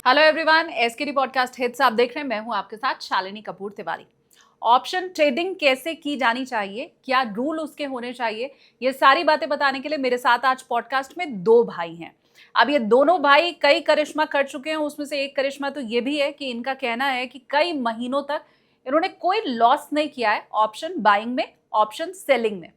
Hello everyone, SKD podcast hits आप देख रहे हैं। मैं हूं आपके साथ शालिनी कपूर तिवारी। ऑप्शन ट्रेडिंग कैसे की जानी चाहिए, क्या रूल उसके होने चाहिए, ये सारी बातें बताने के लिए मेरे साथ आज पॉडकास्ट में दो भाई हैं। अब ये दोनों भाई कई करिश्मा कर चुके हैं, उसमें से एक करिश्मा तो ये भी है कि इनका कहना है कि कई महीनों तक इन्होंने कोई लॉस नहीं किया है ऑप्शन बाइंग में, ऑप्शन सेलिंग में।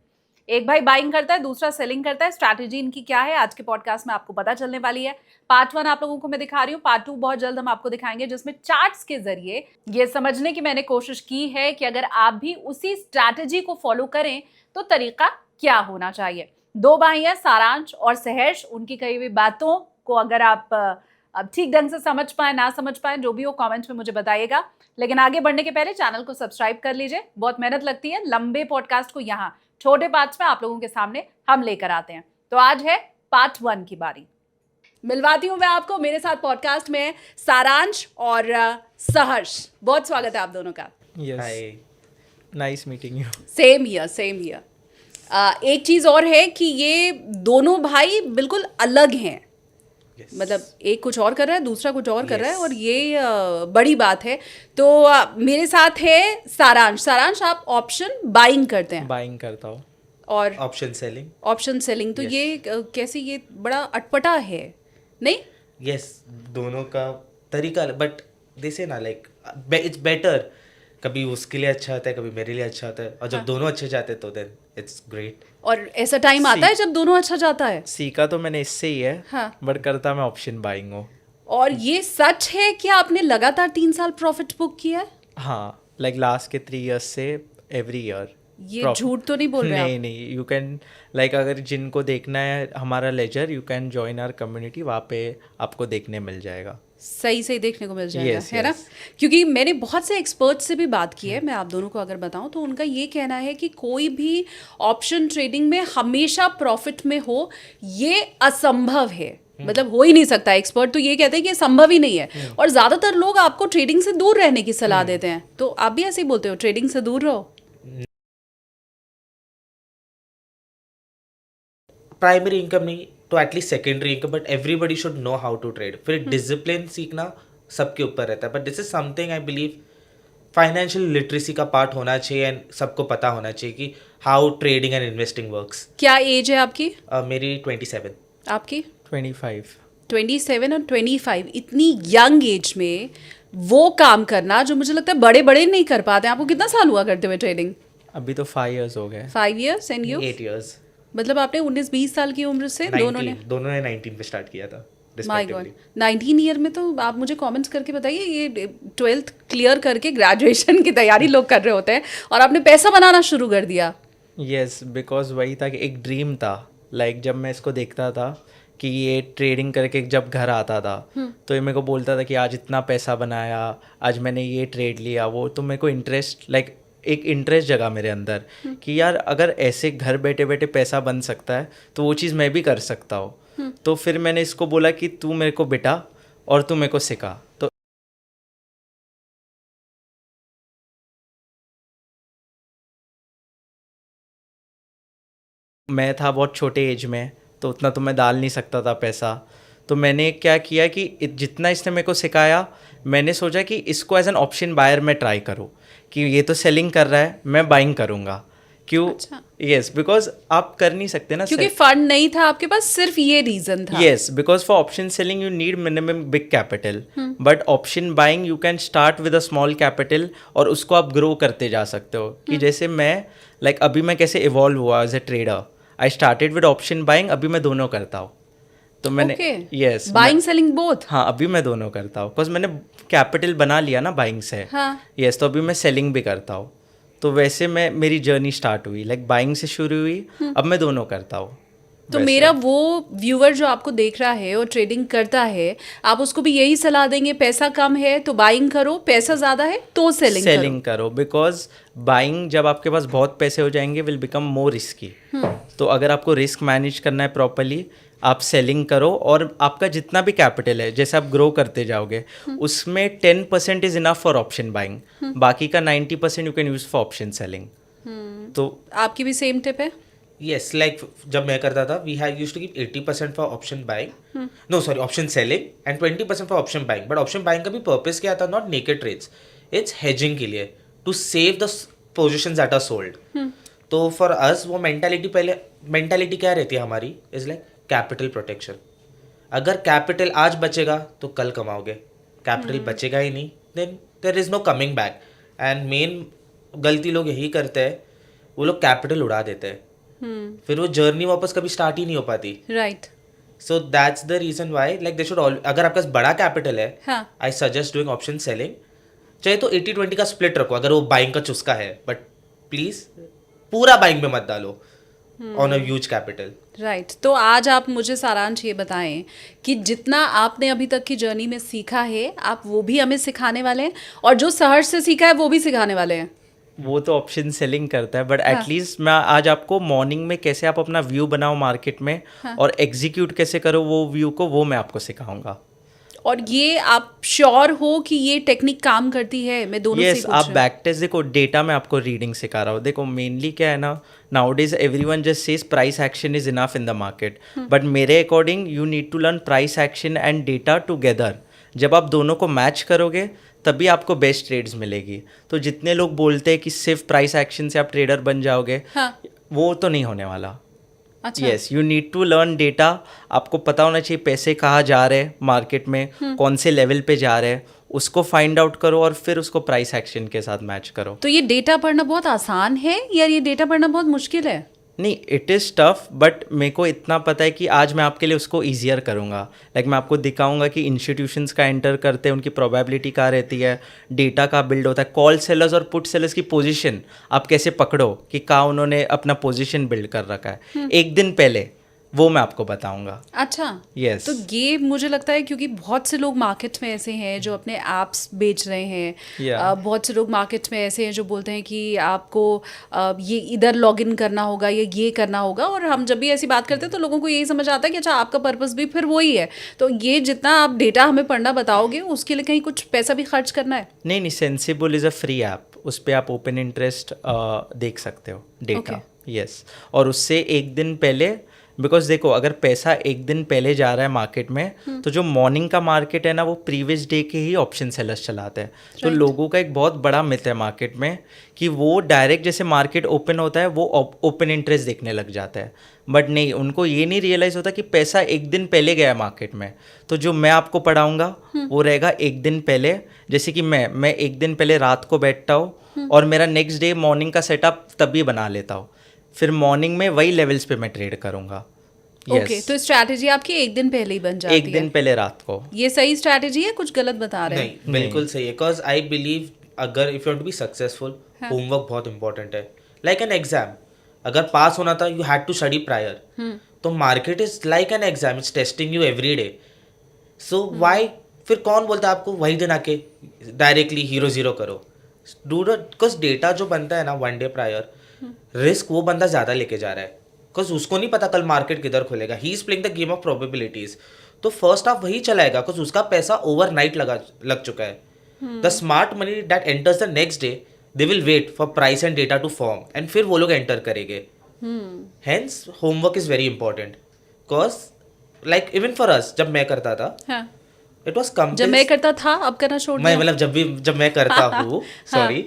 एक भाई बाइंग करता है, दूसरा सेलिंग करता है। स्ट्रैटेजी इनकी क्या है आज के पॉडकास्ट में आपको पता चलने वाली है। पार्ट 1 आप लोगों को मैं दिखा रही हूँ, पार्ट 2 बहुत जल्द हम आपको दिखाएंगे, जिसमें चार्ट्स के जरिए ये समझने की मैंने कोशिश की है कि अगर आप भी उसी स्ट्रैटेजी को फॉलो करें तो तरीका क्या होना चाहिए। दो भाई हैं, सारांश और सहर्ष। उनकी कही हुई बातों को अगर आप अब ठीक ढंग से समझ पाए ना समझ पाए, जो भी हो कमेंट्स में मुझे बताइएगा। लेकिन आगे बढ़ने के पहले चैनल को सब्सक्राइब कर लीजिए। बहुत मेहनत लगती है, लंबे पॉडकास्ट को यहाँ छोटे पार्ट्स में आप लोगों के सामने हम लेकर आते हैं। तो आज है पार्ट 1 की बारी। मिलवाती हूँ मैं आपको, मेरे साथ पॉडकास्ट में सारांश और सहर्ष। बहुत स्वागत है आप दोनों का। Yes. Nice meeting you. Same here. एक चीज और है कि ये दोनों भाई बिल्कुल अलग हैं। Yes. मतलब एक कुछ और कर रहा है, दूसरा कुछ और कर रहा है, Yes. और ये बड़ी बात है। तो मेरे साथ है सारांश। सारांश, आप ऑप्शन बाइंग करते हैं Buying करता हूँ. और Option selling. ऑप्शन सेलिंग, तो Yes. ये कैसे, ये बड़ा अटपटा है नहीं? Yes. दोनों का तरीका बट दे से ना लाइक इट्स बेटर। कभी उसके लिए अच्छा होता है, कभी मेरे लिए अच्छा होता है, और जब दोनों अच्छे जाते हैं तो देन इट्स ग्रेट। और ऐसा टाइम आता है जब दोनों अच्छा जाता है। सीखा तो मैंने इससे ही है, हाँ। बट करता मैं ऑप्शन बाइंग हूँ। और ये सच है कि आपने लगातार 3 साल प्रॉफिट बुक किया है? हाँ, लाइक लास्ट के 3 years से एवरी ईयर। ये झूठ तो नहीं बोल रहे नहीं आप? नहीं, यू कैन लाइक अगर जिनको देखना है हमारा ledger, you can join our community, वहाँ पे आपको देखने मिल जाएगा। सही देखने को मिल जाएगा। Yes, है ना? yes. क्योंकि मैंने बहुत से एक्सपर्ट से भी बात की है, मैं आप दोनों को अगर बताऊं तो उनका ये कहना है कि कोई भी ऑप्शन ट्रेडिंग में हमेशा प्रॉफिट में हो, ये असंभव है। मतलब हो ही नहीं सकता। एक्सपर्ट तो ये कहते हैं कि ये संभव ही नहीं है। और ज्यादातर लोग आपको ट्रेडिंग से दूर रहने की सलाह देते हैं। तो आप भी ऐसे ही बोलते हो, ट्रेडिंग से दूर रहो? प्राइमरी इनकम नहीं तो at least secondary income, but everybody should know how to trade. फिर डिसिप्लिन सीखना सबके ऊपर रहता है, but this is something I believe financial literacy का पार्ट होना चाहिए एंड सबको पता होना चाहिए कि how trading and investing works. क्या एज है आपकी? मेरी 27। आपकी? 25। 27 और 25, इतनी यंग एज में वो काम करना जो मुझे लगता है बड़े बड़े नहीं कर पाते। आपको कितना साल हुआ करते हुए ट्रेडिंग? अभी तो 5 years हो गए। 5 years एंड यू? 8 years। मतलब आपने 19-20 साल की उम्र से दोनों ने? दोनों ने 19 पे स्टार्ट किया था माय गॉड, respectively। 19 ईयर में। तो आप मुझे कमेंट्स करके बताइए, ये 12th क्लियर करके ग्रेजुएशन की तैयारी लोग कर रहे होते हैं और आपने पैसा बनाना शुरू कर दिया। यस, बिकॉज वही था कि एक ड्रीम था। लाइक जब मैं इसको देखता था कि ये ट्रेडिंग करके जब घर आता था तो ये मेरे को बोलता था कि आज इतना पैसा बनाया, आज मैंने ये ट्रेड लिया वो, तो मेरे को इंटरेस्ट लाइक एक इंटरेस्ट जगा मेरे अंदर कि यार अगर ऐसे घर बैठे बैठे पैसा बन सकता है तो वो चीज़ मैं भी कर सकता हूँ। तो फिर मैंने इसको बोला कि तू मेरे को बिठा और तू मेरे को सिखा। तो मैं था बहुत छोटे एज में, तो उतना तो मैं डाल नहीं सकता था पैसा। तो मैंने क्या किया कि जितना इसने मेरे को सिखाया, मैंने सोचा कि इसको एज एन ऑप्शन बायर मैं ट्राई करूँ कि ये तो सेलिंग कर रहा है, मैं बाइंग करूँगा। क्यों? अच्छा। यस, बिकॉज आप कर नहीं सकते ना, क्योंकि फंड नहीं था आपके पास, सिर्फ ये रीजन था। Yes, because for option selling you need minimum big capital, but option buying you can start with a small capital और उसको आप ग्रो करते जा सकते हो। कि जैसे मैं लाइक अभी मैं कैसे इवॉल्व हुआ as a trader, I started with option buying, अभी मैं दोनों करता हूँ। तो मैंने यस, बाइंग सेलिंग बोथ। हाँ, अभी मैं दोनों करता हूँ बिकॉज मैंने कैपिटल बना लिया ना बाइंग से। हाँ। यस, तो अभी मैं सेलिंग भी करता हूँ। तो वैसे मैं मेरी जर्नी स्टार्ट हुई लाइक बाइंग से शुरू हुई, अब मैं दोनों करता हूँ। तो मेरा वो व्यूअर जो आपको देख रहा है और ट्रेडिंग करता है, आप उसको भी यही सलाह देंगे, पैसा कम है तो बाइंग करो, पैसा ज़्यादा है तो सेलिंग करो। बिकॉज बाइंग जब आपके पास बहुत पैसे हो जाएंगे विल बिकम मोर रिस्की। तो अगर आपको रिस्क मैनेज करना है प्रॉपरली, आप सेलिंग करो और आपका जितना भी कैपिटल है, जैसे आप ग्रो करते जाओगे, उसमें 10% is enough for option buying, बाकी का 90% you can use for option selling. तो आपकी भी सेम टिप है? Yes, like जब मैं करता था, we had used to keep 80% for option buying, no sorry, option selling and 20% for option buying. But option buying का भी purpose क्या था? Not naked trades, it's hedging के लिए, to save the positions that are sold. तो for us वो mentality क्या रहती है हमारी? Is like capital protection. अगर कैपिटल आज बचेगा तो कल कमाओगे, कैपिटल बचेगा ही नहीं, then there is no coming back. And main गलती लोग यही करते हैं, वो लोग कैपिटल उड़ा देते हैं, फिर वो जर्नी वापस कभी स्टार्ट ही नहीं हो पाती. Right. So that's the reason why like they should अगर आपके पास बड़ा कैपिटल है, I suggest doing option selling. चाहे तो 80-20 का स्प्लिट रखो अगर वो बाइंग का चुस्का है, बट प्लीज पूरा बाइंग में मत डालो on a huge capital. Right. तो आज आप मुझे सारांश ये बताएं कि जितना आपने अभी तक की जर्नी में सीखा है, आप वो भी हमें सिखाने वाले हैं, और जो सहर्ष से सीखा है वो भी सिखाने वाले हैं. वो तो ऑप्शन सेलिंग करता है, बट एटलीस्ट मैं आज आपको मॉर्निंग में कैसे आप अपना व्यू बनाओ मार्केट में और एग्जीक्यूट कैसे करो वो व्यू को, वो मैं आपको सिखाऊंगा. और ये आप श्योर हो कि ये टेक्निक काम करती है? मैं दोनों से यस, आप बैक टेस्ट देखो, डेटा में आपको रीडिंग सिखा रहा हूँ. देखो मेनली क्या है ना, nowadays everyone just says price action is enough in the market, but मेरे according you need to learn price action and data together. जब आप दोनों को मैच करोगे तभी आपको बेस्ट ट्रेड्स मिलेगी. तो जितने लोग बोलते हैं कि सिर्फ प्राइस एक्शन से आप ट्रेडर बन जाओगे, वो तो नहीं होने वाला. Yes, you need to learn data. आपको पता होना चाहिए पैसे कहाँ जा रहे हैं मार्केट में, कौन से लेवल पे जा रहे हैं, उसको फाइंड आउट करो और फिर उसको प्राइस एक्शन के साथ मैच करो. तो ये डेटा पढ़ना बहुत आसान है या ये डेटा पढ़ना बहुत मुश्किल है? नहीं, इट इज़ टफ, बट मेरे को इतना पता है कि आज मैं आपके लिए उसको ईजियर करूँगा. लाइक मैं आपको दिखाऊंगा कि इंस्टीट्यूशंस का एंटर करते हैं, उनकी प्रोबेबिलिटी क्या रहती है, डेटा का बिल्ड होता है, कॉल सेलर्स और पुट सेलर्स की पोजीशन आप कैसे पकड़ो कि कहाँ उन्होंने अपना पोजीशन बिल्ड कर रखा है एक दिन पहले, वो मैं आपको बताऊंगा. अच्छा. यस. तो ये मुझे लगता है क्योंकि बहुत से लोग मार्केट में ऐसे हैं जो अपने ऐप्स बेच रहे हैं. बहुत से लोग मार्केट में ऐसे हैं जो बोलते हैं कि आपको ये इधर लॉगिन करना होगा, ये करना होगा, और हम जब भी ऐसी बात करते हैं तो लोगों को यही समझ आता है कि अच्छा आपका पर्पस भी फिर वही है. तो ये जितना आप डेटा हमें पढ़ना बताओगे उसके लिए कहीं कुछ पैसा भी खर्च करना है? नहीं, sensible is a free app, उस पर आप ओपन इंटरेस्ट देख सकते हो डेटा. यस. और उससे एक दिन पहले, बिकॉज देखो अगर पैसा एक दिन पहले जा रहा है मार्केट में, तो जो मॉर्निंग का मार्केट है ना, वो प्रीवियस डे के ही ऑप्शन सेलर्स चलाते हैं. तो लोगों का एक बहुत बड़ा मिथ है मार्केट में कि वो डायरेक्ट जैसे मार्केट ओपन होता है वो ओपन इंटरेस्ट देखने लग जाता है. बट नहीं, उनको ये नहीं रियलाइज़ होता कि पैसा एक दिन पहले गया है मार्केट में. तो जो मैं आपको पढ़ाऊँगा वो रहेगा एक दिन पहले. जैसे कि मैं एक दिन पहले रात को बैठता हूँ और मेरा नेक्स्ट डे मॉर्निंग का सेटअप तभी बना लेता हूँ, फिर मॉर्निंग में वही लेवल्स पे मैं ट्रेड करूंगा. ओके. तो स्ट्रैटेजी आपकी एक दिन पहले ही बन जाती है? एक दिन पहले रात को. ये सही स्ट्रैटेजी है? कुछ गलत बता रहे हैं? नहीं, बिल्कुल सही है. बिकॉज आई बिलीव अगर if you want to be successful, homework बहुत इंपॉर्टेंट है. लाइक एन एग्जाम, अगर पास होना था you had to study prior. तो market is like an exam, it's testing you every day. So why फिर कौन बोलता है आपको वही दिन आके डायरेक्टली हीरो जीरो करो? डू बिकॉज डेटा जो बनता है ना वन डे प्रायर, रिस्क वो बंदा ज़्यादा लेके जा रहा है, बिकॉज उसको नहीं पता कल मार्केट किधर खुलेगा. He is playing the game of probabilities. तो फर्स्ट हाफ वही चलाएगा बिकॉज उसका पैसा ओवरनाइट लग चुका है. The smart money that enters the next day, they will wait for price and data to form and फिर वो लोग एंटर करेंगे. Hence homework is very important. Because like even for us, जब मैं करता था, इट वॉज कम. जब मैं करता था, अब करना छोड़ दिया. मैं मतलब जब मैं करता हूँ सॉरी,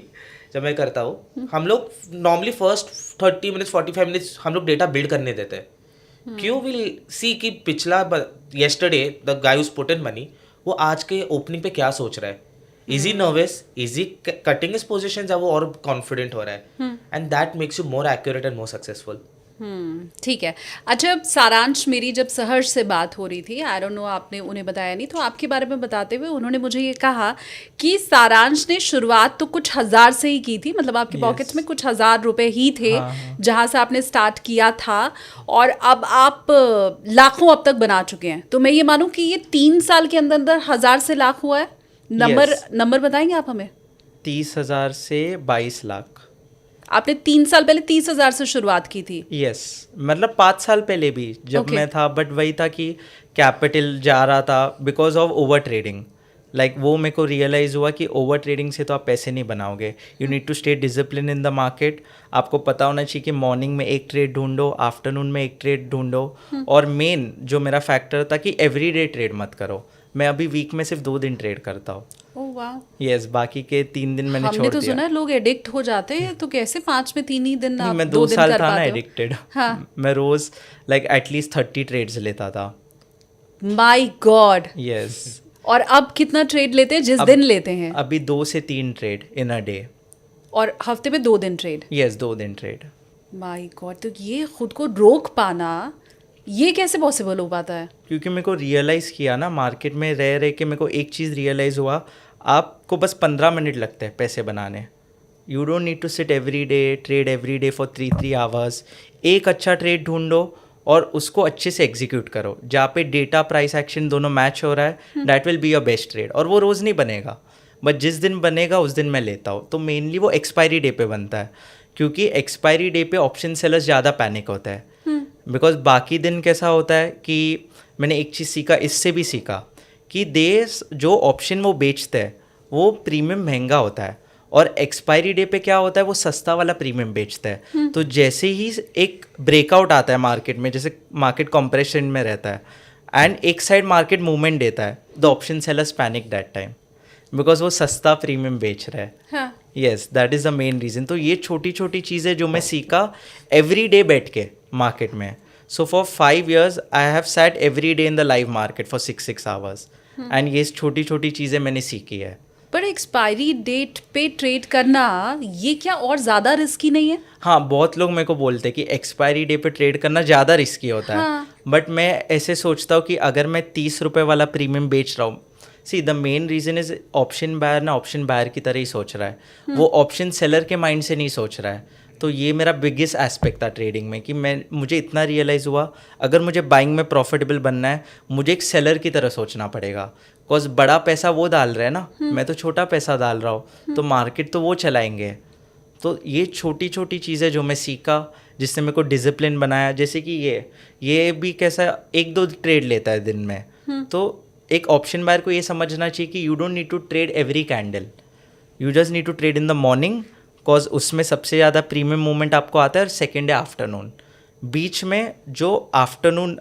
जब मैं करता हूँ, हम लोग नॉर्मली फर्स्ट 30 मिनट्स 45 मिनट्स हम लोग डेटा बिल्ड करने देते हैं. क्यों? विल सी कि पिछला yesterday the guy who's put in money, वो आज के ओपनिंग पे क्या सोच रहा है. Is he nervous, is he cutting his positions, या वो और कॉन्फिडेंट हो रहा है. And that makes you more accurate and more successful. ठीक है. अच्छा, सारांश मेरी जब सहर्ष से बात हो रही थी, आई डोंट नो आपने उन्हें बताया नहीं, तो आपके बारे में बताते हुए उन्होंने मुझे ये कहा कि सारांश ने शुरुआत तो कुछ हजार से ही की थी, मतलब आपकी पॉकेट्स में कुछ 1000 रुपए ही थे जहां से आपने स्टार्ट किया था, और अब आप लाखों अब तक बना चुके हैं. तो मैं ये मानूं कि ये 3 साल के अंदर अंदर 1000 से लाख हुआ है. नंबर बताएंगे आप हमें? 30,000 से 22 लाख. आपने 3 साल पहले 30,000 से शुरुआत की थी? यस, मतलब 5 साल पहले भी जब मैं था, बट वही था कि कैपिटल जा रहा था because of over trading. Like वो मेरे को रियलाइज़ हुआ कि ओवर ट्रेडिंग से तो आप पैसे नहीं बनाओगे. You need to stay discipline in the market. आपको पता होना चाहिए कि मॉर्निंग में एक ट्रेड ढूंढो, आफ्टरनून में एक ट्रेड ढूंढो. और मेन जो मेरा फैक्टर था कि एवरीडे ट्रेड मत करो. मैं अभी वीक में सिर्फ 2 दिन ट्रेड करता हूँ. ओह वाह. यस, बाकी के 3 दिन मैंने छोड़ हमने दिया. तो सुना है लोग एडिक्ट हो जाते हैं, तो कैसे 5 में 3 ही दिन नहीं, आप मैं 2 2 दिन साल कर था ना पाते हो? एडिक्टेड. हाँ. मैं रोज लाइक एटलीस्ट 30 ट्रेड्स लेता था. My God. यस. और अब कितना ट्रेड लेते हैं जिस दिन लेते हैं? अभी 2 से 3 ट्रेड इन अ डे. और हफ्ते में 2 दिन ट्रेड? यस, 2 दिन ट्रेड. My God. तो ये खुद को रोक पाना, ये कैसे पॉसिबल हो पाता है? क्योंकि मेरे को रियलाइज़ किया ना मार्केट में रह रहे के, मेरे को एक चीज़ रियलाइज़ हुआ, आपको बस 15 मिनट लगते हैं पैसे बनाने. You don't need to sit every day, trade every day for 3 hours. एक अच्छा ट्रेड ढूंढो और उसको अच्छे से एग्जीक्यूट करो. जहाँ पे डेटा प्राइस एक्शन दोनों मैच हो रहा है, that will be your best trade. और वो रोज़ नहीं बनेगा, बट जिस दिन बनेगा उस दिन मैं लेता हूँ. तो मेनली वो एक्सपायरी डे पे बनता है, क्योंकि एक्सपायरी डे पे ऑप्शन सेलर्स ज़्यादा पैनिक होता है. बिकॉज बाकी दिन कैसा होता है कि मैंने एक चीज़ सीखा, इससे भी सीखा कि जो ऑप्शन वो बेचते हैं वो प्रीमियम महंगा होता है, और एक्सपायरी डे पे क्या होता है वो सस्ता वाला प्रीमियम बेचता है. तो जैसे ही एक ब्रेकआउट आता है मार्केट में, जैसे मार्केट कॉम्प्रेशन में रहता है एंड एक साइड मार्केट मूवमेंट देता है, the option sellers panic that time because वो सस्ता प्रीमियम बेच रहा है. हाँ. Yes, that is the main reason. तो ये छोटी छोटी चीज़ें जो मैं सीखा एवरी डे बैठ के मार्केट में. So for 5 years I have sat every day in the live market for 6 hours. And ये छोटी छोटी चीज़ें मैंने सीखी है. पर एक्सपायरी डेट पे ट्रेड करना, ये क्या और ज़्यादा रिस्की नहीं है? हाँ, बहुत लोग मेरे को बोलते हैं कि एक्सपायरी डे पे ट्रेड करना ज़्यादा रिस्की होता है. हाँ. बट मैं ऐसे सोचता हूँ कि अगर मैं 30 रुपये वाला प्रीमियम बेच रहा हूँ, see the main reason is option buyer ना ऑप्शन बायर की तरह ही सोच रहा है. वो ऑप्शन सेलर के माइंड से नहीं सोच रहा है. तो ये मेरा बिगेस्ट एस्पेक्ट था ट्रेडिंग में कि मुझे इतना रियलाइज़ हुआ, अगर मुझे बाइंग में प्रॉफिटेबल बनना है मुझे एक सेलर की तरह सोचना पड़ेगा. बिकॉज बड़ा पैसा वो डाल रहे हैं ना, मैं तो छोटा पैसा डाल रहा हूँ, तो मार्केट तो वो चलाएंगे. तो ये छोटी छोटी चीज़ें जो मैं सीखा, जिससे मेरे को डिसिप्लिन बनाया. जैसे कि ये भी कैसा 1-2 ट्रेड लेता है दिन में. तो एक ऑप्शन बायर को ये समझना चाहिए कि you don't need to trade every candle, you just need to trade in the morning, because उसमें सबसे ज़्यादा प्रीमियम मूवमेंट आपको आता है. और सेकेंड है आफ्टरनून. बीच में जो आफ्टरनून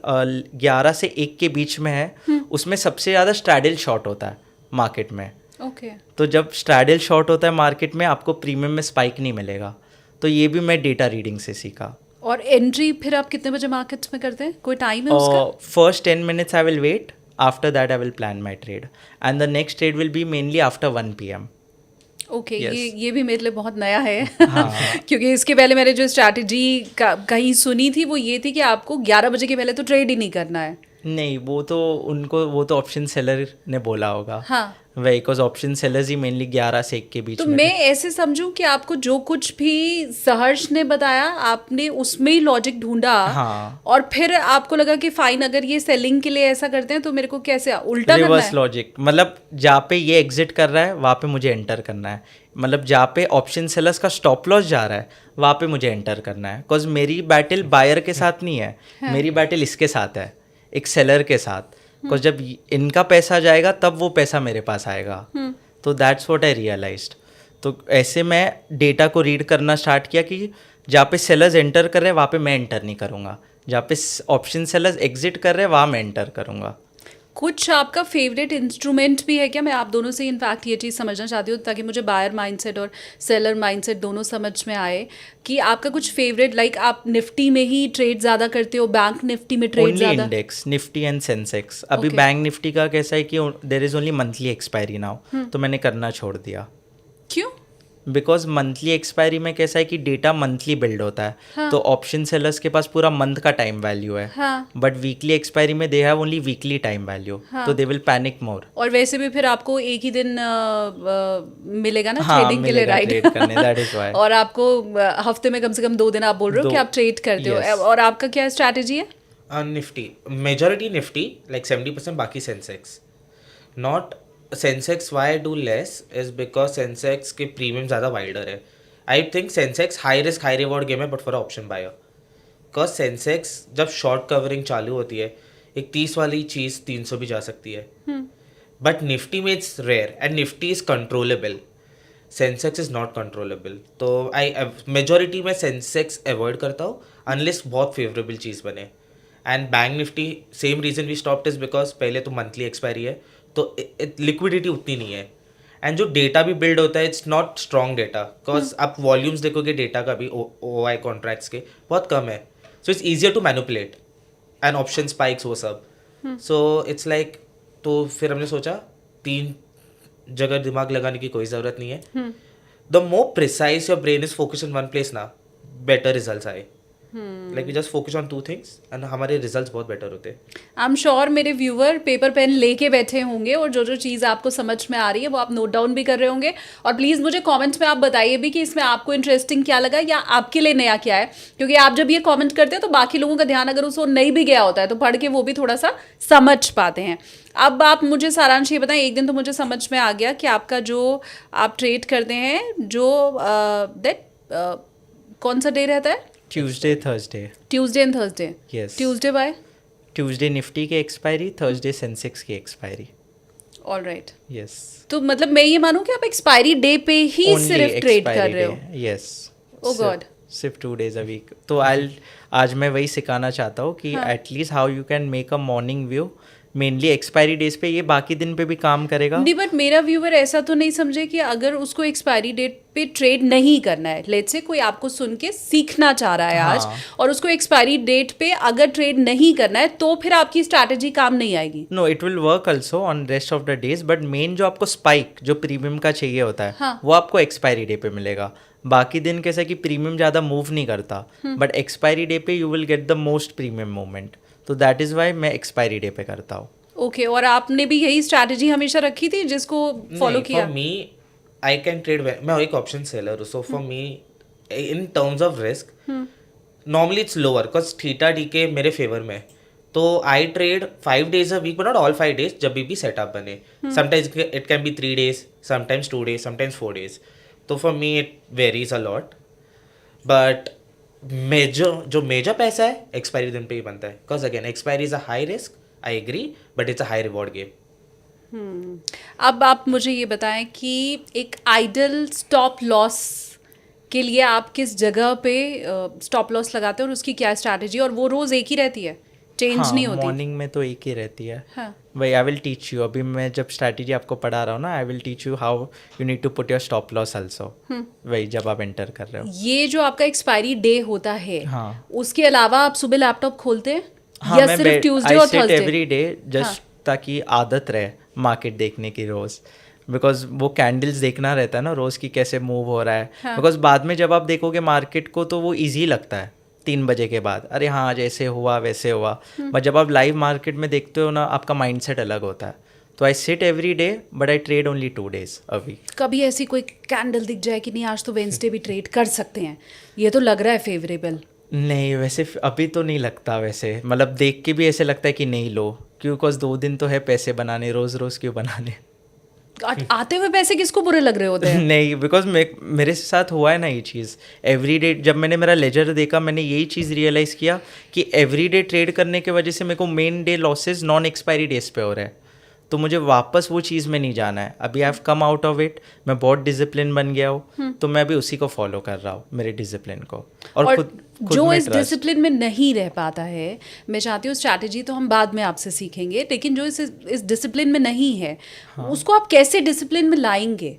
11 से 1 के बीच में है, उसमें सबसे ज़्यादा स्ट्रैडल शॉर्ट होता है मार्केट में. ओके. तो जब स्ट्रैडल शॉर्ट होता है मार्केट में, आपको प्रीमियम में स्पाइक नहीं मिलेगा. तो ये भी मैं डेटा रीडिंग से सीखा. और एंट्री फिर आप कितने बजे मार्केट्स में करते हैं? कोई टाइम है उसका? First 10 minutes I will wait, after that I will plan my trade and the next trade will be mainly after 1 PM. Okay. Yes. ये भी मेरे लिए बहुत नया है. हाँ. क्योंकि इसके पहले मैंने जो स्ट्रैटेजी कहीं सुनी थी वो ये थी कि आपको 11 बजे के पहले तो ट्रेड ही नहीं करना है. नहीं, वो तो ऑप्शन सेलर ने बोला होगा. हाँ. Because option sellers he mainly 11 से 1 के बीच तो में. मैं ऐसे समझूं कि आपको जो कुछ भी सहर्ष ने बताया, आपने उसमें ही लॉजिक ढूंढा. हाँ. और फिर आपको लगा कि फाइन, अगर ये सेलिंग के लिए ऐसा करते हैं तो मेरे को कैसे उल्टा करना रिवर्स है? लॉजिक, मतलब जहाँ पे ये एग्जिट कर रहा है वहाँ पे मुझे एंटर करना है. मतलब जहाँ पे ऑप्शन सेलर्स का स्टॉप लॉस जा रहा है वहाँ पे मुझे एंटर करना है. बिकॉज मेरी बैटल बायर के साथ नहीं है. हाँ. मेरी बैटल इसके साथ है, एक सेलर के साथ. बिकॉज जब इनका पैसा जाएगा तब वो पैसा मेरे पास आएगा. तो दैट्स व्हाट आई रियलाइज्ड. तो ऐसे मैं डेटा को रीड करना स्टार्ट किया कि जहाँ पे सेलर्स एंटर कर रहे हैं वहाँ पे मैं एंटर नहीं करूँगा, जहाँ पे ऑप्शन सेलर्स एग्जिट कर रहे हैं वहाँ मैं एंटर करूँगा. कुछ आपका फेवरेट इंस्ट्रूमेंट भी है क्या? मैं आप दोनों से इनफैक्ट ये चीज़ समझना चाहती हूँ ताकि मुझे बायर माइंडसेट और सेलर माइंडसेट दोनों समझ में आए कि आपका कुछ फेवरेट, लाइक आप निफ्टी में ही ट्रेड ज़्यादा करते हो, बैंक निफ्टी में ट्रेड ओनली ज़्यादा? Index, Nifty and Sensex. अभी Okay. बैंक निफ्टी का कैसा है कि there is only monthly expiry now, तो मैंने करना छोड़ दिया. क्यों? बिकॉज मंथली एक्सपायरी में कैसा है कि डेटा मंथली बिल्ड होता है. हाँ. तो ऑप्शन सेलर्स के पास पूरा मंथ का टाइम वैल्यू है. हाँ. बट वीकली एक्सपायरी में they have only weekly time value. हाँ. तो दे विल पैनिक मोर. और वैसे भी फिर आपको एक ही दिन मिलेगा ना हाँ, ट्रेडिंग के लिए, मिलेगा राइट? trade करने, that is why. और आपको हफ्ते में कम से कम 2 दिन आप बोल रहे हो कि आप ट्रेड करते हो. Yes. और आपका क्या स्ट्रैटेजी है? निफ्टी, मेजॉरिटी निफ्टी, लाइक 70%, बाकी Sensex. Not Sensex, why do less is because Sensex के प्रीमियम ज़्यादा वाइडर है. I think Sensex high risk high reward game है but for option buyer. Because Sensex जब शॉर्ट कवरिंग चालू होती है, एक 30 वाली चीज़ 300 भी जा सकती है. बट निफ्टी में it's rare and Nifty is controllable, Sensex is not controllable. तो आई मेजोरिटी में सेंसेक्स अवॉइड करता हूँ अनलेस बहुत फेवरेबल चीज़ बने. And bank Nifty same reason we stopped is because पहले तो मंथली एक्सपायरी है तो लिक्विडिटी उतनी नहीं है. एंड जो डेटा भी बिल्ड होता है it's not strong data, because आप वॉल्यूम्स देखोगे डेटा का भी ओ आई कॉन्ट्रैक्ट्स के बहुत कम है. So it's easier to manipulate and option spikes वो सब. सो इट्स लाइक, तो फिर हमने सोचा 3 जगह दिमाग लगाने की कोई ज़रूरत नहीं है. The more precise your brain is focus in one place ना, बेटर रिजल्ट्स आए. Like we just focus on 2 things and हमारे रिजल्ट्स बहुत बेटर होते हैं. आई एम श्योर मेरे व्यूअर पेपर पेन लेके बैठे होंगे और जो जो चीज़ आपको समझ में आ रही है वो आप नोट डाउन भी कर रहे होंगे. और प्लीज़ मुझे कमेंट्स में आप बताइए भी कि इसमें आपको इंटरेस्टिंग क्या लगा या आपके लिए नया क्या है, क्योंकि आप जब ये कमेंट करते हैं तो बाकी लोगों का ध्यान अगर उसको नहीं भी गया होता है तो पढ़ के वो भी थोड़ा सा समझ पाते हैं. अब आप मुझे सारांश ये बताएं, एक दिन तो मुझे समझ में आ गया कि आपका जो आप ट्रेड करते हैं जो कौन सा डे रहता है? Tuesday and Thursday. Yes. Tuesday by Tuesday Nifty की एक्सपायरी, थर्सडे सेंसेक्स की एक्सपायरी. ऑलराइट. यस. तो मतलब मैं ये मानूं कि आप एक्सपायरी डे पे ही सिर्फ ट्रेड कर रहे हो? यस. Oh God. सिर्फ 2 days a week. तो आज मैं वही सिखाना चाहता हूँ कि at least how you can make a morning view. Mainly expiry days पे, ये बाकी दिन पे भी काम करेगा. नहीं, बट मेरा व्यूअर ऐसा तो नहीं समझे कि अगर उसको एक्सपायरी डेट पे ट्रेड नहीं करना है, लेट्स से कोई आपको सुन के सीखना चाह रहा है आज और उसको एक्सपायरी डेट पे अगर ट्रेड नहीं करना है तो फिर आपकी स्ट्रैटेजी काम नहीं आएगी. No, it will work also on rest of the days, but main जो आपको स्पाइक जो प्रीमियम का चाहिए होता है वो आपको एक्सपायरी डे पे मिलेगा. बाकी दिन कैसा कि प्रीमियम ज़्यादा मूव नहीं करता, बट एक्सपायरी डे पे you will get the most premium movement. तो दैट इज़ वाई मैं एक्सपायरी डे पे करता हूँ. ओके. और आपने भी यही स्ट्रैटेजी हमेशा रखी थी जिसको फॉलो किया? For me I can trade, मैं एक ऑप्शन सेलर हूँ. So for me in terms of risk normally it's lower because theta DK मेरे फेवर में. तो आई trade 5 days a week but not all 5 days जब भी सेटअप बने. Sometimes it can be 3 days, sometimes 2 days, sometimes 4 days. तो for me it varies a lot. But major पैसा है expiry दिन पे ही बनता है, because again expiry is a high risk, I agree, but it's a high reward game. अब आप मुझे ये बताएं कि एक आइडल स्टॉप लॉस के लिए आप किस जगह पे स्टॉप लॉस लगाते हैं और उसकी क्या स्ट्रैटेजी, और वो रोज एक ही रहती है, चेंज नहीं होती? मॉर्निंग में तो एक ही रहती है. हाँ. भाई आई विल टीच यू, अभी मैं जब स्ट्रैटेजी आपको पढ़ा रहा हूँ ना, I will teach you how you need to put your stop loss also. वही जब आप एंटर कर रहे हो. ये जो आपका एक्सपायरी डे होता है, हाँ. उसके अलावा आप सुबह लैपटॉप खोलते हैं? हाँ, या सिर्फ ट्यूसडे और थर्सडे? एवरी डे जस्ट ताकि आदत रहे मार्केट देखने की रोज, बिकॉज वो कैंडल्स देखना रहता है ना रोज की कैसे मूव हो रहा है. बिकॉज बाद में जब आप देखोगे मार्केट को तो वो ईजी लगता है 3 बजे के बाद, अरे हाँ आज ऐसे हुआ वैसे हुआ. बट जब आप लाइव मार्केट में देखते हो ना, आपका माइंडसेट अलग होता है. तो I sit every day but I trade only 2 days a week. कभी ऐसी कोई कैंडल दिख जाए कि नहीं आज तो वेंसडे भी ट्रेड कर सकते हैं, ये तो लग रहा है फेवरेबल? नहीं, वैसे अभी तो नहीं लगता. वैसे मतलब देख के भी ऐसे लगता है कि नहीं लो, क्यों, बिकॉज 2 दिन तो है पैसे बनाने, रोज रोज क्यों बनाने. आते हुए पैसे किसको बुरे लग रहे होते हैं? नहीं, बिकॉज मेरे साथ हुआ है ना ये चीज़. एवरी डे जब मैंने मेरा लेजर देखा, मैंने यही चीज़ रियलाइज़ किया कि एवरी डे ट्रेड करने की वजह से मेरे को main day losses non expiry days पे हो रहे हैं. तो मुझे वापस वो चीज़ में नहीं जाना है. अभी I have come out of it, मैं बहुत डिसिप्लिन बन गया हूँ. तो मैं अभी उसी को फॉलो कर रहा हूँ, मेरे डिसिप्लिन को. और खुद जो इस डिसिप्लिन में नहीं रह पाता है, मैं चाहती हूँ स्ट्रैटेजी तो हम बाद में आपसे सीखेंगे, लेकिन जो इस डिसिप्लिन में नहीं है, उसको आप कैसे डिसिप्लिन में लाएंगे?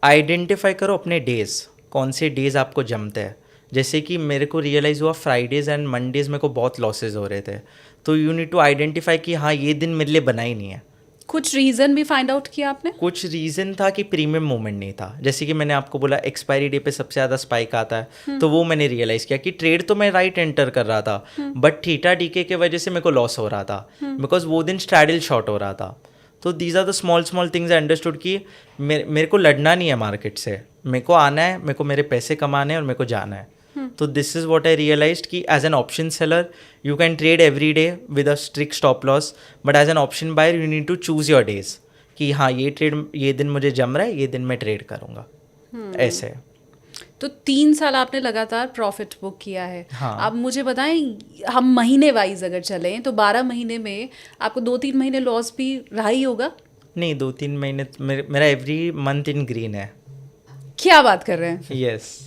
आइडेंटिफाई करो अपने डेज, कौन से डेज आपको जमते हैं. जैसे कि मेरे को रियलाइज़ हुआ फ्राइडेज एंड मंडेज मेरे को बहुत लॉसेज हो रहे थे. तो यू नीड टू आइडेंटिफाई कि हाँ ये दिन मेरे लिए बना ही नहीं है. कुछ रीज़न भी फाइंड आउट किया आपने? कुछ रीज़न था कि प्रीमियम मूवमेंट नहीं था. जैसे कि मैंने आपको बोला एक्सपायरी डे पे सबसे ज़्यादा स्पाइक आता है. तो वो मैंने रियलाइज़ किया कि ट्रेड तो मैं राइट एंटर कर रहा था, बट थीटा डीके के वजह से मेरे को लॉस हो रहा था, बिकॉज वो दिन स्ट्रैडल शॉर्ट हो रहा था. तो these are the small things I understood कि मेरे को लड़ना नहीं है मार्केट से, मेरे को आना है, मेरे को मेरे पैसे कमाने हैं और मेरे को जाना है. तो this is what I realised कि as an option seller you can trade every day with a strict stop loss, but as an option buyer you need to choose your days कि हाँ ये ट्रेड ये दिन मुझे जम रहा है, ये दिन मैं ट्रेड करूँगा. ऐसे. तो 3 साल आपने लगातार प्रॉफिट बुक किया है. हाँ. अब मुझे बताएं, हम महीने वाइज अगर चलें तो 12 महीने में आपको 2-3 महीने लॉस भी रहा ही होगा? नहीं 2-3 महीने मेरा एवरी मंथ इन ग्रीन है. क्या बात कर रहे हैं? यस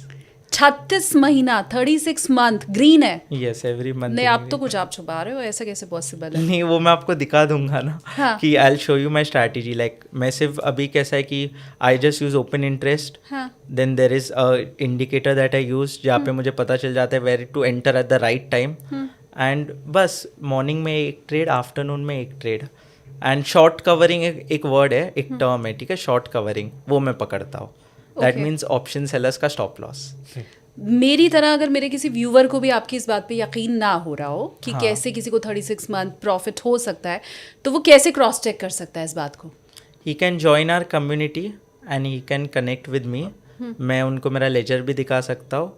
36 महीना 36 मंथ ग्रीन है? Yes every month. नहीं, आप तो कुछ आप छुपा रहे हो, ऐसा कैसे पॉसिबल है? नहीं वो मैं आपको दिखा दूंगा ना. हाँ. कि I will show you my strategy. Like मैं सिर्फ अभी कैसा है कि I just use open interest. हाँ. Then there is a indicator that I use जहाँ पे मुझे पता चल जाता है where to enter at the right time. And बस मॉर्निंग में एक ट्रेड, आफ्टरनून में एक ट्रेड. एंड शॉर्ट कवरिंग एक वर्ड है, एक टर्म है, ठीक है, शॉर्ट कवरिंग, वो मैं पकड़ता हूँ. दैट मीन्स ऑप्शन सेलर्स का स्टॉप लॉस. मेरी तरह अगर मेरे किसी व्यूअर को भी आपकी इस बात पे यकीन ना हो रहा हो कि हाँ. कैसे किसी को 36 मंथ प्रॉफिट हो सकता है, तो वो कैसे क्रॉस चेक कर सकता है इस बात को? He can join our community and he can connect with me. मैं उनको मेरा लेजर भी दिखा सकता हूँ,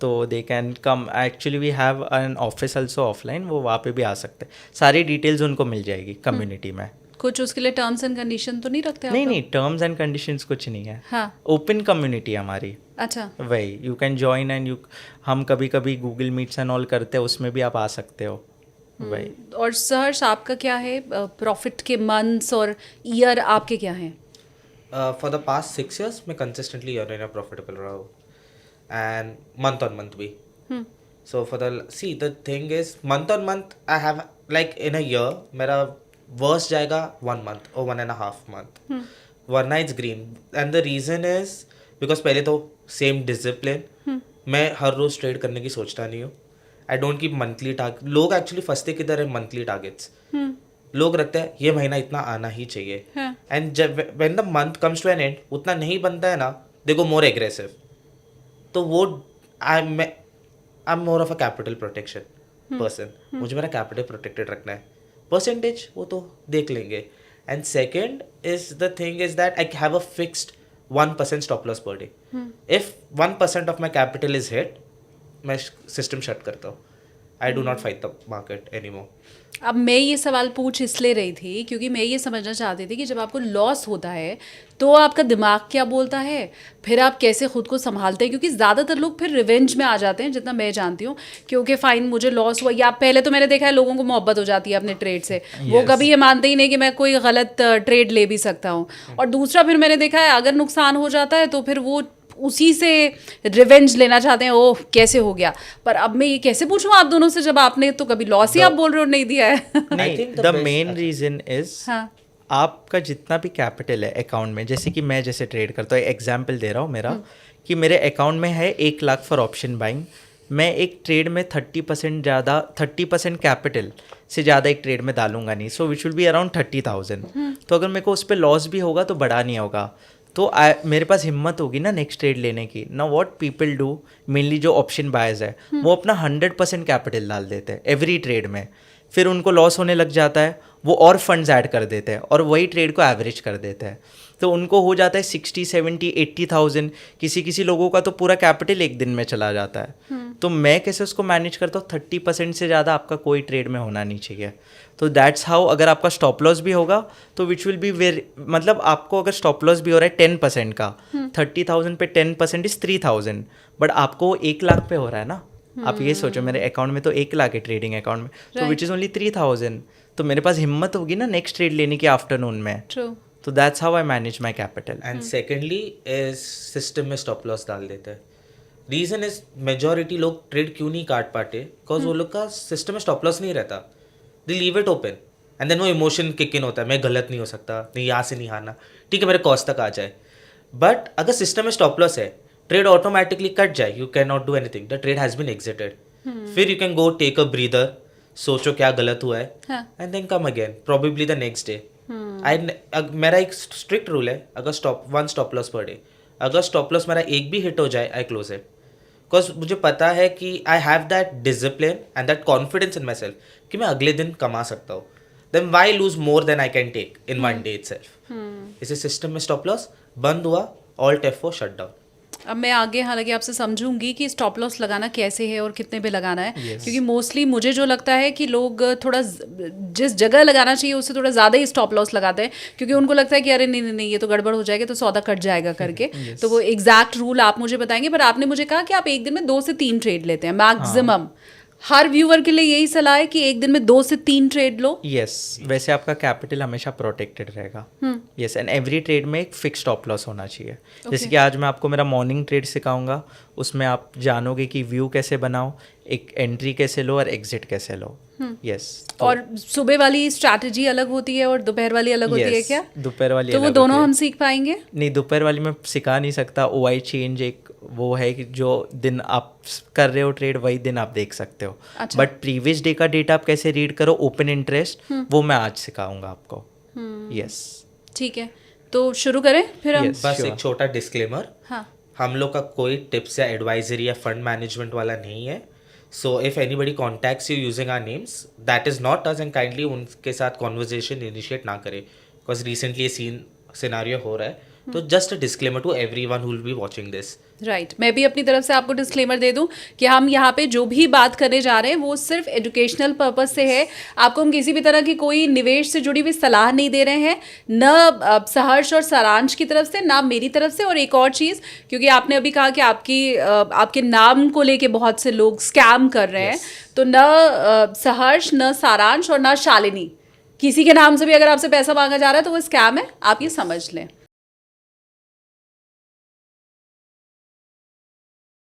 तो they can come. Actually we have an office also offline, वो वहाँ पे भी आ सकते हैं. सारी डिटेल्स उनको मिल जाएगी कम्युनिटी में. कुछ उसके लिए टर्म्स एंड कंडीशन तो नहीं रखते आप नहीं लोग? नहीं टर्म्स एंड कंडीशंस कुछ नहीं है. हाँ. ओपन कम्युनिटी हमारी. अच्छा. वही you can join and you, हम कभी कभी गूगल मीट्स एंड ऑल करते हैं, उसमें भी आप आ सकते हो. वही. और सहर्ष आपका क्या है प्रॉफिट के मंथ्स और ईयर आपके क्या हैं? फॉर द पास्ट 6 years मैं कंसिस्टेंटली अर्न प्रॉफिटेबल रहा हूँ, एंड मंथ ऑन मंथ भी. So for the see the thing is month on month I have like in a year मेरा वर्स्ट जाएगा 1 month और 1.5 month, वरना it's green. And the reason is because पहले तो same discipline, मैं हर रोज trade करने की सोचता नहीं हूँ. I don't keep monthly target. लोग एक्चुअली फंसते किधर है मंथली टारगेट्स. लोग रखते हैं ये महीना इतना आना ही चाहिए, एंड जब when the month comes to an end उतना नहीं बनता है ना, दे गो मोर एग्रेसिव. तो वो I am more of a capital protection person. मुझे मेरा कैपिटल प्रोटेक्टेड रखना है. परसेंटेज वो तो देख लेंगे. And second is the thing is that I have a fixed 1% stop loss per day. If 1% of my capital is hit, मैं system shut करता हूँ. I do not fight the market any more. अब मैं ये सवाल पूछ इसलिए रही थी क्योंकि मैं ये समझना चाहती थी कि जब आपको लॉस होता है तो आपका दिमाग क्या बोलता है, फिर आप कैसे खुद को संभालते हैं, क्योंकि ज़्यादातर लोग फिर रिवेंज में आ जाते हैं, जितना मैं जानती हूँ. क्योंकि फाइन मुझे लॉस हुआ, या पहले तो मैंने देखा है लोगों को मोहब्बत हो जाती है अपने ट्रेड से. वो कभी ये मानते ही नहीं कि मैं कोई गलत ट्रेड ले भी सकता हूँ. और दूसरा फिर मैंने देखा है अगर नुकसान हो जाता है तो फिर वो उसी से रिवेंज लेना चाहते हैं. ओह कैसे हो गया. पर अब मैं ये कैसे पूछूं आप दोनों से जब आपने तो कभी लॉस ही आप बोल रहे हो नहीं दिया है. नहीं, द मेन रीजन इज आपका जितना भी कैपिटल है अकाउंट में, जैसे कि मैं जैसे ट्रेड करता हूँ, एग्जाम्पल दे रहा हूँ मेरा, कि मेरे अकाउंट में है 1 लाख फॉर ऑप्शन बाइंग. मैं एक ट्रेड में 30% कैपिटल से ज़्यादा एक ट्रेड में डालूंगा नहीं. सो विच विल बी अराउंड 30,000. तो अगर मेरे को उस पर लॉस भी होगा तो बड़ा नहीं होगा. तो मेरे पास हिम्मत होगी ना नेक्स्ट ट्रेड लेने की. ना व्हाट पीपल डू, मेनली जो ऑप्शन बायर्स है, वो अपना 100% कैपिटल डाल देते हैं एवरी ट्रेड में. फिर उनको लॉस होने लग जाता है, वो और फंड्स ऐड कर देते हैं और वही ट्रेड को एवरेज कर देते हैं. तो उनको हो जाता है 60, 70, 80,000. किसी लोगों का तो पूरा कैपिटल एक दिन में चला जाता है. तो मैं कैसे उसको मैनेज करता हूँ, 30% से ज़्यादा आपका कोई ट्रेड में होना नहीं चाहिए. तो दैट्स हाउ. अगर आपका स्टॉप लॉस भी होगा तो विच विल बी वेरी, मतलब आपको अगर स्टॉप लॉस भी हो रहा है 10% का, 30,000 पे 10% इज 3,000. बट आपको 1 लाख पे हो रहा है ना. आप ये सोचो मेरे अकाउंट में तो 1 लाख है ट्रेडिंग अकाउंट में, तो विच इज़ ओनली 3,000. तो मेरे पास हिम्मत होगी ना नेक्स्ट ट्रेड लेने की आफ्टरनून में. तो that's how I manage my capital. And secondly is system में स्टॉप लॉस डाल देते हैं. रीज़न इज मेजॉरिटी लोग ट्रेड क्यों नहीं काट पाते, बिकॉज वो लोग का सिस्टम में स्टॉप लॉस नहीं रहता. They leave it open and then वो इमोशन किक इन होता है, मैं गलत नहीं हो सकता, नहीं यहाँ से नहीं हारना, ठीक है मेरे कॉस्ट तक आ जाए. बट अगर सिस्टम में स्टॉप लॉस है, ट्रेड ऑटोमेटिकली कट जाए, you can not do anything, the trade has been exited. फिर you can go take a breather, सोचो क्या गलत हुआ है, and then come again probably the next day. मेरा एक स्ट्रिक्ट रूल है, अगर 1 स्टॉप लॉस पर डे, अगर स्टॉप लॉस मेरा एक भी हिट हो जाए, आई क्लोज इट. बिकॉज मुझे पता है कि I have that discipline and that confidence in myself कि मैं अगले दिन कमा सकता हूँ. Then why lose more than I can take in 1 day itself. इसे सिस्टम में स्टॉप लॉस बंद हुआ, ऑल्ट F4 शट डाउन. अब मैं आगे हालांकि आपसे समझूंगी कि स्टॉप लॉस लगाना कैसे है और कितने पे लगाना है. क्योंकि मोस्टली मुझे जो लगता है कि लोग थोड़ा जिस जगह लगाना चाहिए उससे थोड़ा ज़्यादा ही स्टॉप लॉस लगाते हैं, क्योंकि उनको लगता है कि अरे नहीं नहीं नहीं ये तो गड़बड़ हो जाएगा, तो सौदा कट जाएगा करके. तो वो एग्जैक्ट रूल आप मुझे बताएंगे. पर आपने मुझे कहा कि आप एक दिन में 2 से 3 ट्रेड लेते हैं मैक्सिमम. हर व्यूअर के लिए यही सलाह है कि एक दिन में 2 से 3 ट्रेड लो। यस वैसे आपका कैपिटल हमेशा प्रोटेक्टेड रहेगा। यस एंड एवरी ट्रेड में एक फिक्स स्टॉप लॉस होना चाहिए। जैसे कि आज मैं आपको मेरा मॉर्निंग ट्रेड सिखाऊंगा, उसमें आप जानोगे कि व्यू कैसे बनाओ, एक एंट्री कैसे लो और एग्जिट कैसे लो। यस और सुबह वाली स्ट्रैटेजी अलग होती है और दोपहर वाली अलग होती है क्या? दोपहर वाली तो वो अलग दोनों होती है। हम सीख पाएंगे? नहीं, दोपहर वाली मैं सिखा नहीं सकता। ओआई चेंज एक वो है कि जो दिन आप कर रहे हो ट्रेड वही दिन आप देख सकते हो। अच्छा। बट प्रीवियस डे का डेटा आप कैसे रीड करो, ओपन इंटरेस्ट, वो मैं आज सिखाऊंगा आपको। यस ठीक है, तो शुरू करें फिर हम। Yes. बस sure. एक छोटा डिस्क्लेमर, हाँ हम लोग का कोई टिप्स या एडवाइजरी या फंड मैनेजमेंट वाला नहीं है। So if anybody contacts you using our names, that is not us, and kindly उनके साथ कॉन्वर्जेशन इनिशिएट ना करें, बिकॉज रिसेंटली ये सिनारियो हो रहा है। तो just a disclaimer to everyone who will be watching this. Right मैं भी अपनी तरफ से आपको डिस्क्लेमर दे दूं कि हम यहाँ पे जो भी बात करने जा रहे हैं वो सिर्फ एजुकेशनल पर्पस से है। आपको हम किसी भी तरह की कोई निवेश से जुड़ी हुई सलाह नहीं दे रहे हैं, न सहर्ष और सारांश की तरफ से, ना मेरी तरफ से। और एक और चीज़, क्योंकि आपने अभी कहा कि आपके नाम को लेके बहुत से लोग स्कैम कर रहे हैं, तो न सहर्ष, न सारांश और न शालिनी, किसी के नाम से भी अगर आपसे पैसा मांगा जा रहा है तो वो स्कैम है, आप ये समझ लें।